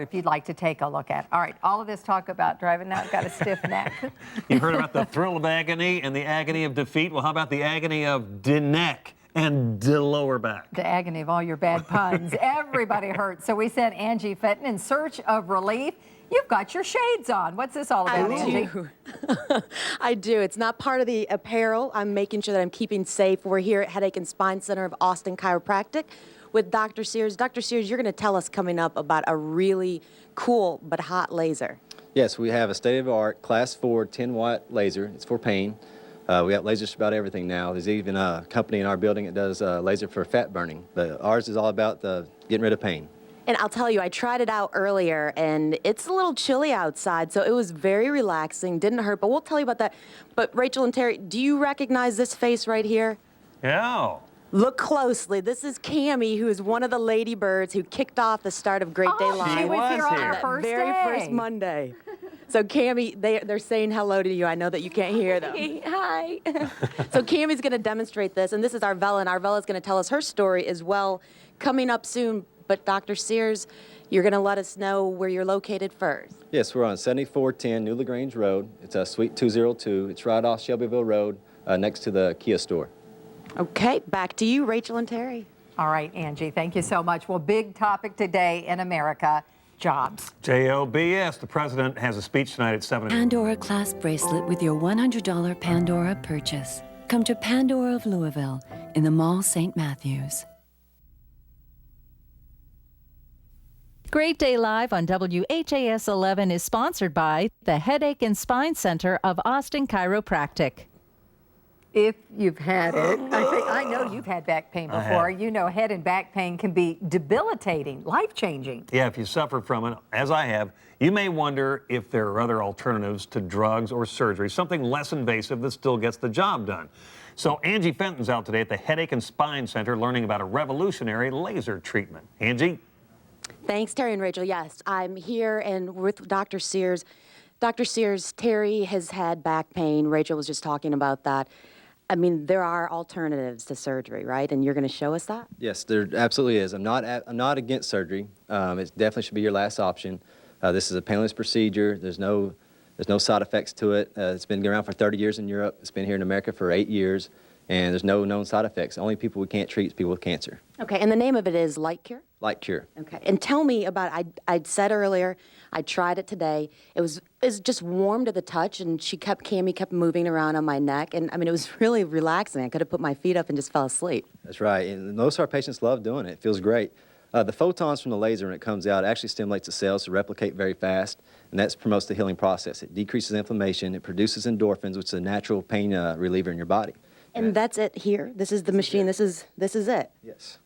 if you'd like to take a look at. All right, all of this talk about driving now, I've got a stiff neck. You heard about the thrill of agony and the agony of defeat. Well, how about the agony of the neck and the lower back? The agony of all your bad puns. Everybody hurts. So we sent Angie Fenton in search of relief. You've got your shades on. What's this all about, Angie? I do. It's not part of the apparel. I'm making sure that I'm keeping safe. We're here at Headache and Spine Center of Austin Chiropractic with Dr. Sears. Dr. Sears, you're going to tell us coming up about a really cool but hot laser. Yes, we have a state-of-the-art Class 4 10-watt laser. It's for pain. We got lasers for about everything now. There's even a company in our building that does laser for fat burning. But ours is all about getting rid of pain. And I'll tell you, I tried it out earlier, and it's a little chilly outside, so it was very relaxing, didn't hurt, but we'll tell you about that. But Rachel and Terry, do you recognize this face right here? Yeah. Look closely. This is Cammie, who is one of the ladybirds who kicked off the start of Great Day Live. She was here on our That first very day. first Monday. So Cammie, they're saying hello to you. I know that you can't hear them. Hi. So Cammie's going to demonstrate this, and this is Arvella, and Arvella's going to tell us her story as well, coming up soon. But Dr. Sears, you're going to let us know where you're located first. Yes, we're on 7410 New LaGrange Road. It's Suite 202. It's right off Shelbyville Road, next to the Kia store. Okay, back to you, Rachel and Terry. All right, Angie, thank you so much. Well, big topic today in America, jobs. JOBS. The president has a speech tonight at 7. Pandora clasp bracelet with your $100 Pandora purchase. Come to Pandora of Louisville in the Mall St. Matthews. Great Day Live on WHAS 11 is sponsored by the Headache and Spine Center of Austin Chiropractic. If you've had it, I know you've had back pain before. You know head and back pain can be debilitating, life-changing. Yeah, if you suffer from it, as I have, you may wonder if there are other alternatives to drugs or surgery, something less invasive that still gets the job done. So Angie Fenton's out today at the Headache and Spine Center learning about a revolutionary laser treatment. Angie? Thanks, Terry and Rachel. Yes, I'm here and with Dr. Sears. Dr. Sears, Terry has had back pain. Rachel was just talking about that. I mean, there are alternatives to surgery, right? And you're going to show us that? Yes, there absolutely is. I'm not against surgery. It definitely should be your last option. This is a painless procedure. There's no side effects to it. It's been around for 30 years in Europe. It's been here in America for 8 years. And there's no known side effects. The only people we can't treat is people with cancer. Okay, and the name of it is Light Cure? Light Cure. Okay, and tell me about, I said earlier, I tried it today. It was just warm to the touch, and Cammie kept moving around on my neck, and I mean, it was really relaxing. I could have put my feet up and just fell asleep. That's right, and most of our patients love doing it. It feels great. The photons from the laser, when it comes out, actually stimulates the cells to replicate very fast, and that promotes the healing process. It decreases inflammation, it produces endorphins, which is a natural pain reliever in your body. And that's it here? This is the machine, this is it? Yes.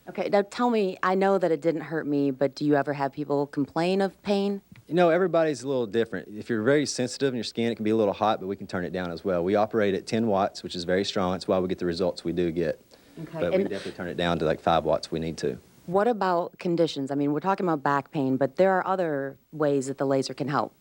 Okay, now tell me, I know that it didn't hurt me, but do you ever have people complain of pain? You know, everybody's a little different. If you're very sensitive in your skin, it can be a little hot, but we can turn it down as well. We operate at 10 watts, which is very strong. That's why we get the results we do get. Okay. But we definitely turn it down to like 5 watts if we need to. What about conditions? I mean, we're talking about back pain, but there are other ways that the laser can help.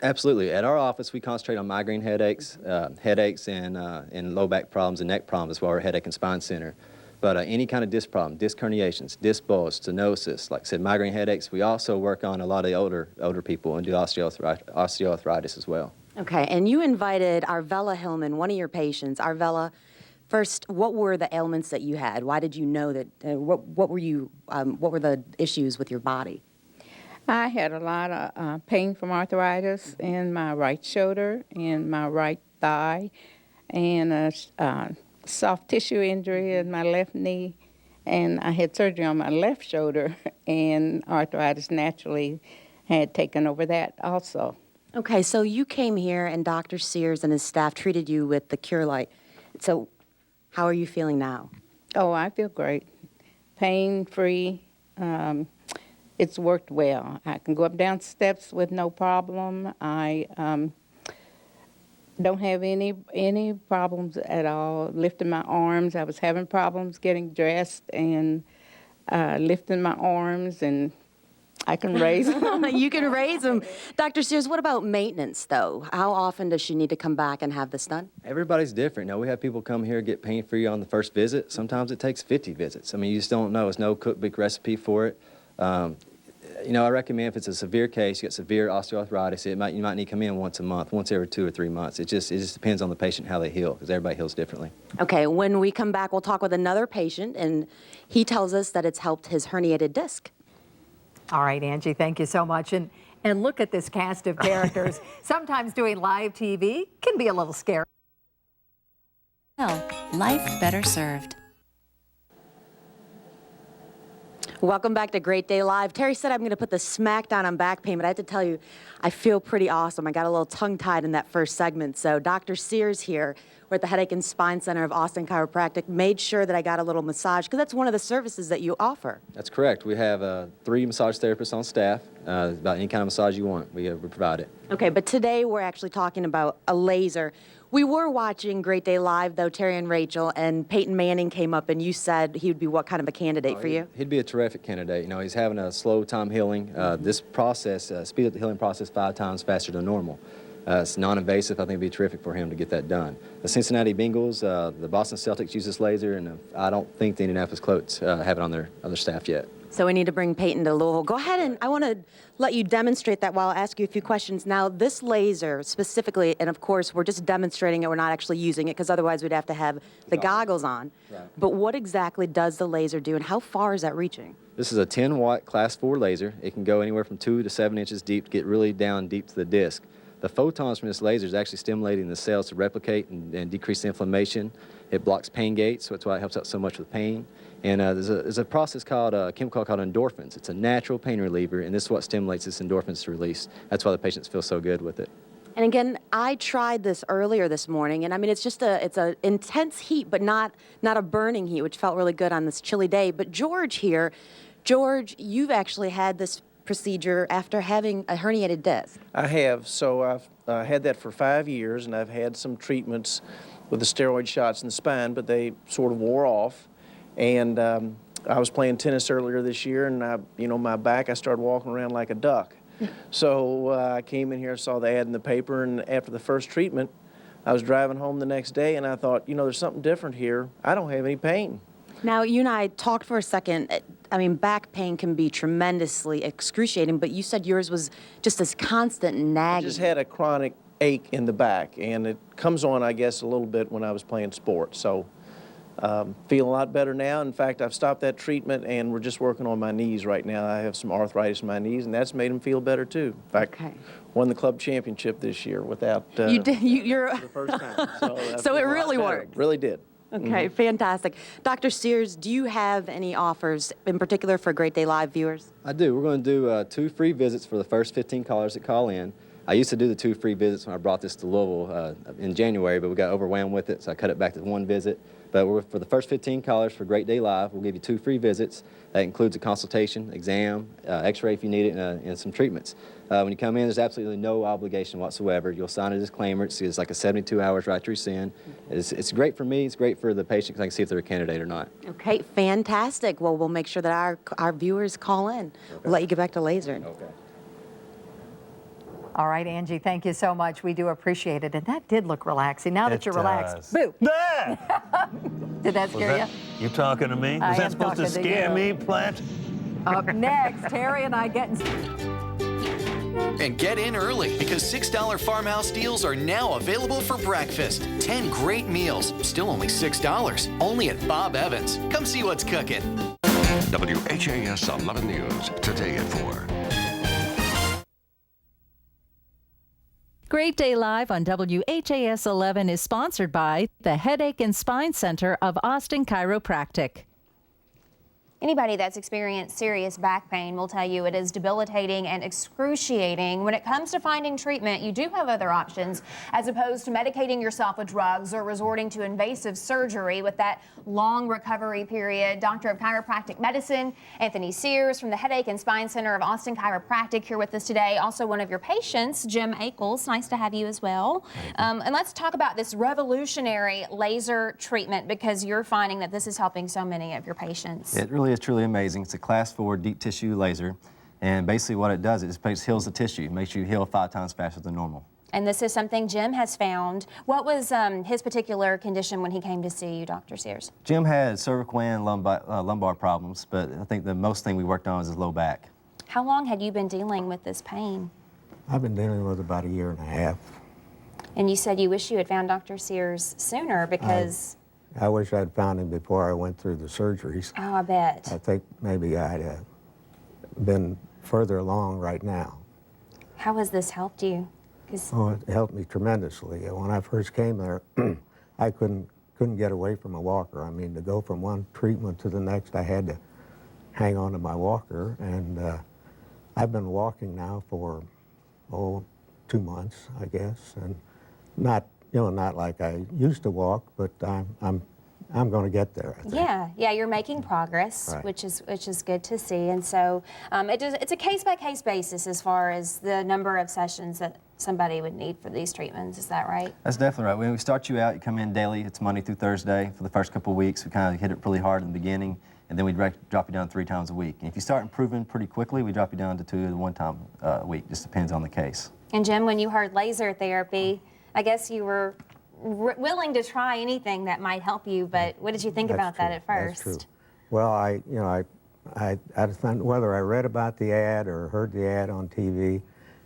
Absolutely. At our office, we concentrate on migraine headaches, and low back problems and neck problems as well. Our Headache and Spine Center. But any kind of disc problem, disc herniations, disc bulge, stenosis, like I said, migraine headaches. We also work on a lot of older people and do osteoarthritis as well. Okay, and you invited Arvella Hillman, one of your patients. Arvella, first, what were the ailments that you had? Why did you know that? What were the issues with your body? I had a lot of pain from arthritis in my right shoulder and my right thigh, and a soft tissue injury in my left knee, and I had surgery on my left shoulder, and arthritis naturally had taken over that also. Okay, so you came here, and Dr. Sears and his staff treated you with the Cure Light. So how are you feeling now? Oh, I feel great. Pain-free. It's worked well. I can go up down steps with no problem. I don't have any problems at all lifting my arms. I was having problems getting dressed and lifting my arms, and I can raise them. You can raise them. Dr. Sears, what about maintenance, though? How often does she need to come back and have this done? Everybody's different. Now, we have people come here get pain-free on the first visit. Sometimes it takes 50 visits. I mean, you just don't know. There's no cookbook recipe for it. You know, I recommend if it's a severe case, you got severe osteoarthritis, you might need to come in once a month, once every 2 or 3 months. It just depends on the patient how they heal, because everybody heals differently. Okay, when we come back, we'll talk with another patient, and he tells us that it's helped his herniated disc. All right, Angie, thank you so much. And look at this cast of characters. Sometimes doing live TV can be a little scary. Well, life better served. Welcome back to Great Day Live. Terry said I'm going to put the smackdown on back pain, but I have to tell you, I feel pretty awesome. I got a little tongue-tied in that first segment. So Dr. Sears here, we're at the Headache and Spine Center of Austin Chiropractic, made sure that I got a little massage, because that's one of the services that you offer. That's correct. We have 3 massage therapists on staff. About any kind of massage you want, we provide it. Okay, but today we're actually talking about a laser. We were watching Great Day Live, though, Terry and Rachel, and Peyton Manning came up, and you said he would be what kind of a candidate for you? He'd be a terrific candidate. You know, he's having a slow time healing. This process, speed up the healing process 5 times faster than normal. It's non-invasive. I think it'd be terrific for him to get that done. The Cincinnati Bengals, the Boston Celtics use this laser, and I don't think the Indianapolis Colts have it on their other staff yet. So we need to bring Peyton to Louisville. Go ahead, and I want to let you demonstrate that while I ask you a few questions. Now, this laser specifically, and of course, we're just demonstrating it. We're not actually using it, because otherwise we'd have to have the goggles on. Right. But what exactly does the laser do, and how far is that reaching? This is a 10-watt Class 4 laser. It can go anywhere from 2 to 7 inches deep to get really down deep to the disc. The photons from this laser is actually stimulating the cells to replicate and decrease the inflammation. It blocks pain gates, so that's why it helps out so much with pain. And there's a process called a chemical called endorphins. It's a natural pain reliever, and this is what stimulates this endorphins to release. That's why the patients feel so good with it. And again, I tried this earlier this morning, and I mean, it's a intense heat, but not a burning heat, which felt really good on this chilly day. But George here, George, you've actually had this procedure after having a herniated disc. I have. So I've had that for 5 years, and I've had some treatments with the steroid shots in the spine, but they sort of wore off. And I was playing tennis earlier this year, and my back, I started walking around like a duck. So I came in here, saw the ad in the paper, and after the first treatment, I was driving home the next day, and I thought, there's something different here. I don't have any pain. Now, you and I talked for a second. I mean, back pain can be tremendously excruciating, but you said yours was just this constant nagging. I just had a chronic ache in the back, and it comes on, I guess, a little bit when I was playing sports. So feel a lot better now. In fact, I've stopped that treatment, and we're just working on my knees right now. I have some arthritis in my knees, and that's made them feel better too. In fact, won the club championship this year without you did. You're for the first time. So it really worked. Really did. Okay, fantastic. Dr. Sears, do you have any offers in particular for Great Day Live viewers? I do. We're going to do 2 free visits for the first 15 callers that call in. I used to do the 2 free visits when I brought this to Louisville in January, but we got overwhelmed with it, so I cut it back to 1 visit. But for the first 15 callers for Great Day Live, we'll give you 2 free visits. That includes a consultation, exam, x-ray if you need it, and some treatments. When you come in, there's absolutely no obligation whatsoever. You'll sign a disclaimer. It's like a 72 hours right to rescind. It's great for me. It's great for the patient, because I can see if they're a candidate or not. Okay, fantastic. Well, we'll make sure that our viewers call in. Okay. We'll let you get back to lasering. Okay. All right, Angie, thank you so much. We do appreciate it. And that did look relaxing. Now that you're relaxed, boo. Did that scare you? You talking to me? Was that supposed to scare me, Platt? Up next, Terry and I getting... And get in early, because $6 farmhouse deals are now available for breakfast. 10 great meals, still only $6. Only at Bob Evans. Come see what's cooking. WHAS 11 News, today at 4. Great Day Live on WHAS 11 is sponsored by the Headache and Spine Center of Austin Chiropractic. Anybody that's experienced serious back pain will tell you it is debilitating and excruciating. When it comes to finding treatment, you do have other options as opposed to medicating yourself with drugs or resorting to invasive surgery with that long recovery period. Doctor of Chiropractic Medicine, Anthony Sears from the Headache and Spine Center of Austin Chiropractic here with us today. Also one of your patients, Jim Ackles. Nice to have you as well. And let's talk about this revolutionary laser treatment, because you're finding that this is helping so many of your patients. It really is truly amazing. It's a Class 4 deep tissue laser, and basically what it does is it heals the tissue, makes you heal 5 times faster than normal. And this is something Jim has found. What was his particular condition when he came to see you, Dr. Sears? Jim had cervical and lumbar problems, but I think the most thing we worked on was his low back. How long had you been dealing with this pain? I've been dealing with it about a year and a half. And you said you wish you had found Dr. Sears sooner because... I wish I'd found him before I went through the surgeries. Oh, I bet. I think maybe I'd been further along right now. How has this helped you? Oh, it helped me tremendously. When I first came there, I couldn't get away from a walker. I mean, to go from one treatment to the next, I had to hang on to my walker. And I've been walking now for, 2 months, I guess. And not like I used to walk, but I'm going to get there, I think. Yeah, you're making progress, Right. which is good to see. And so it's a case-by-case basis as far as the number of sessions that somebody would need for these treatments. Is that right? That's definitely right. When we start you out, you come in daily. It's Monday through Thursday. For the first couple of weeks, we kind of hit it really hard in the beginning, and then we drop you down 3 times a week. And if you start improving pretty quickly, we drop you down to 2 to 1 time a week. Just depends on the case. And Jim, when you heard laser therapy, I guess you were willing to try anything that might help you, but what did you think about that at first? That's true. Well, I found, whether I read about the ad or heard the ad on TV,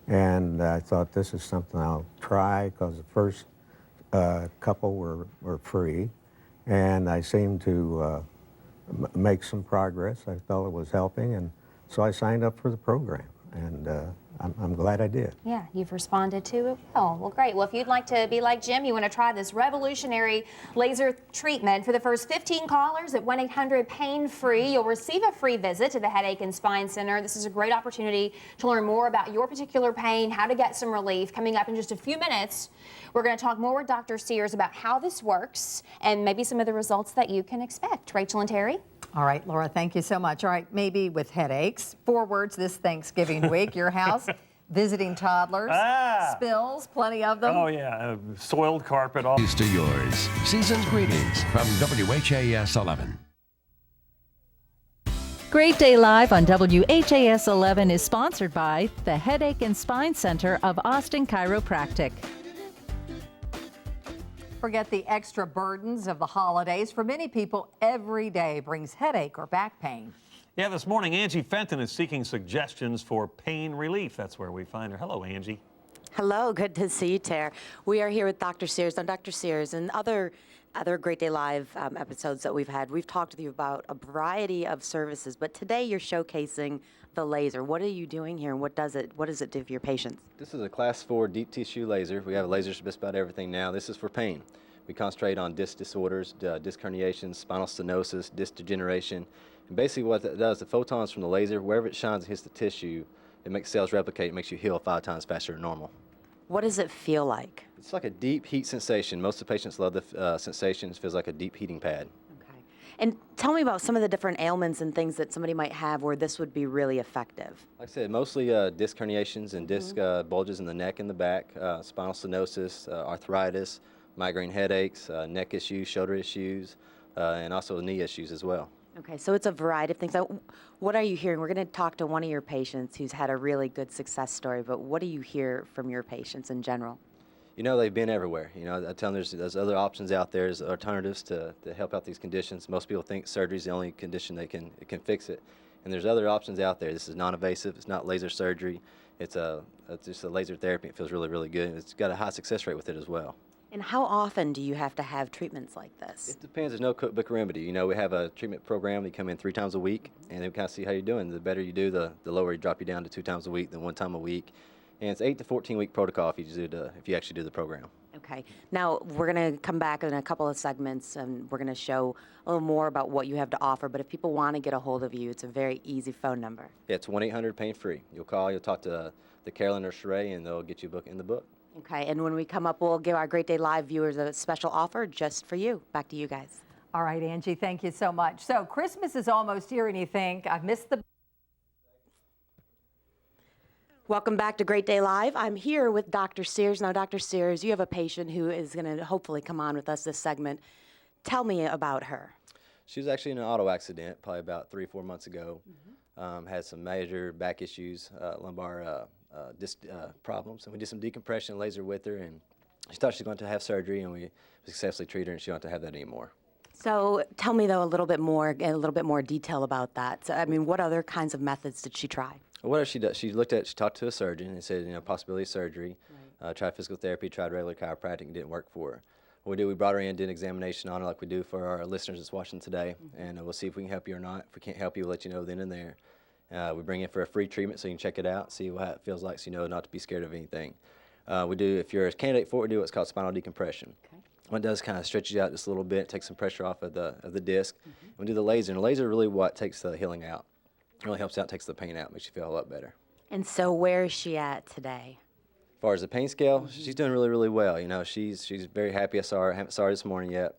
and I thought this is something I'll try, because the first couple were free, and I seemed to make some progress. I felt it was helping, and so I signed up for the program, and I'm glad I did. Yeah, you've responded to it well. Well, great. Well, if you'd like to be like Jim, you want to try this revolutionary laser treatment, for the first 15 callers at 1-800-PAIN-FREE, you'll receive a free visit to the Headache and Spine Center. This is a great opportunity to learn more about your particular pain, how to get some relief. Coming up in just a few minutes, we're going to talk more with Dr. Sears about how this works and maybe some of the results that you can expect. Rachel and Terry? All right, Laura, thank you so much. All right, maybe with headaches, 4 words this Thanksgiving week. Your house, visiting toddlers, spills, plenty of them. Oh, yeah, soiled carpet. All To yours. Season's greetings from WHAS 11. Great Day Live on WHAS 11 is sponsored by the Headache and Spine Center of Austin Chiropractic. Forget the extra burdens of the holidays. For many people, every day brings headache or back pain. Yeah, this morning, Angie Fenton is seeking suggestions for pain relief. That's where we find her. Hello, Angie. Hello, good to see you, Tara. We are here with Dr. Sears. Now, Dr. Sears, and other Great Day Live episodes that we've had, we've talked with you about a variety of services, but today you're showcasing the laser. What are you doing here, and what does it do for your patients? This is a Class 4 deep tissue laser. We have lasers for just about everything now. This is for pain. We concentrate on disc disorders, disc herniations, spinal stenosis, disc degeneration. And basically what that does, the photons from the laser, wherever it shines and hits the tissue, it makes cells replicate, it makes you heal 5 times faster than normal. What does it feel like? It's like a deep heat sensation. Most of the patients love the sensation. It feels like a deep heating pad. Okay. And tell me about some of the different ailments and things that somebody might have where this would be really effective. Like I said, mostly disc herniations and disc bulges in the neck and the back, spinal stenosis, arthritis, migraine headaches, neck issues, shoulder issues, and also knee issues as well. Okay, so it's a variety of things. So what are you hearing? We're going to talk to one of your patients who's had a really good success story, but what do you hear from your patients in general? You know, they've been everywhere. You know, I tell them there's other options out there, there's alternatives to help out these conditions. Most people think surgery is the only condition it can fix it. And there's other options out there. This is non-invasive. It's not laser surgery. It's just a laser therapy. It feels really, really good. And it's got a high success rate with it as well. And how often do you have to have treatments like this? It depends. There's no cookbook remedy. You know, we have a treatment program. We come in 3 times a week, and we kind of see how you're doing. The better you do, the lower you drop you down to 2 times a week, then 1 time a week. And it's 8 to 14 week protocol if you actually do the program. Okay. Now, we're going to come back in a couple of segments, and we're going to show a little more about what you have to offer. But if people want to get a hold of you, it's a very easy phone number. Yeah, it's 1-800-PAIN-FREE. You'll call, you'll talk to Carolyn or Sheree, and they'll get you a book in the book. Okay, and when we come up, we'll give our Great Day Live viewers a special offer just for you. Back to you guys. All right, Angie, thank you so much. So Christmas is almost here, and you think, I've missed the... Welcome back to Great Day Live. I'm here with Dr. Sears. Now, Dr. Sears, you have a patient who is going to hopefully come on with us this segment. Tell me about her. She was actually in an auto accident probably about 3 or 4 months ago. Had some major back issues, lumbar disc problems, and we did some decompression laser with her, and she thought she was going to have surgery, and we successfully treated her, and she don't have to have that anymore. So tell me, though, a little bit more detail about that. So, I mean, what other kinds of methods did she try? What else she does? She talked to a surgeon and said, you know, possibility of surgery. Tried physical therapy, tried regular chiropractic, and didn't work for her. What we brought her in, did an examination on her like we do for our listeners that's watching today, and we'll see if we can help you or not. If we can't help you, we'll let you know then and there. We bring in for a free treatment so you can check it out, see what it feels like, so you know not to be scared of anything. If you're a candidate for it, we do what's called spinal decompression. Okay. What it does kind of stretches you out just a little bit, takes some pressure off of the disc. And we do the laser, and the laser is really what takes the healing out. It really helps out, takes the pain out, makes you feel a lot better. And so where is she at today? As far as the pain scale, she's doing really, really well. You know, she's very happy. I haven't saw her this morning yet.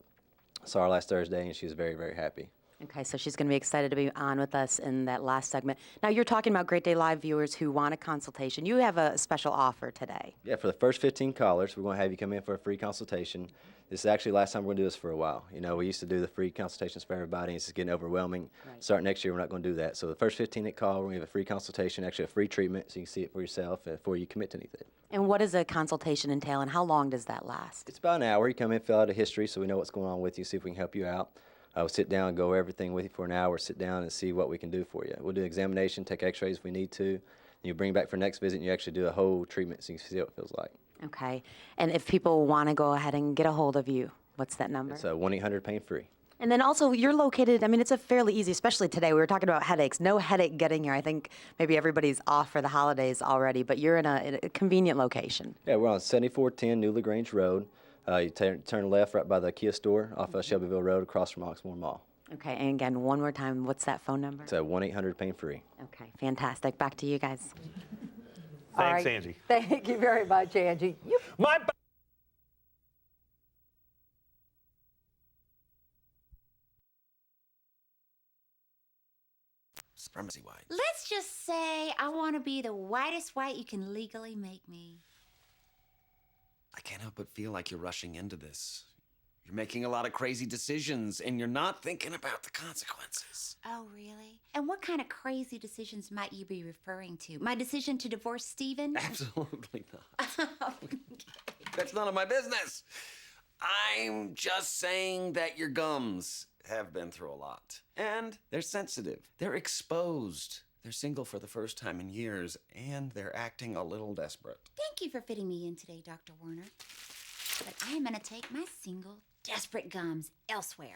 I saw her last Thursday, and she was very, very happy. Okay, so she's going to be excited to be on with us in that last segment. Now, you're talking about Great Day Live viewers who want a consultation. You have a special offer today. Yeah, for the first 15 callers, we're going to have you come in for a free consultation. This is actually the last time we're going to do this for a while. You know, we used to do the free consultations for everybody, and it's just getting overwhelming. Right. Starting next year, we're not going to do that. So the first 15 that call, we're going to have a free consultation, actually a free treatment, so you can see it for yourself before you commit to anything. And what does a consultation entail, and how long does that last? It's about an hour. You come in, fill out a history so we know what's going on with you, see if we can help you out. We'll sit down and go over everything with you for an hour, sit down and see what we can do for you. We'll do an examination, take x-rays if we need to. And you bring back for next visit and you actually do a whole treatment so you can see what it feels like. Okay. And if people want to go ahead and get a hold of you, what's that number? It's 1-800-PAIN-FREE. And then also, you're located, I mean, it's a fairly easy, especially today. We were talking about headaches. No headache getting here. I think maybe everybody's off for the holidays already, but you're in a convenient location. Yeah, we're on 7410 New LaGrange Road. You turn left right by the Kia store off of Shelbyville Road across from Oxmoor Mall. Okay, and again, one more time, what's that phone number? It's 1-800-PAIN-FREE. Okay, fantastic. Back to you guys. Thanks, Angie. Thank you very much, Angie. Supremacy white. Let's just say I want to be the whitest white you can legally make me. I can't help but feel like you're rushing into this. You're making a lot of crazy decisions, and you're not thinking about the consequences. Oh, really? And what kind of crazy decisions might you be referring to? My decision to divorce Steven? Absolutely not. That's none of my business. I'm just saying that your gums have been through a lot. And they're sensitive. They're exposed. They're single for the first time in years, and they're acting a little desperate. Thank you for fitting me in today, Dr. Warner. But I am going to take my single, desperate gums elsewhere.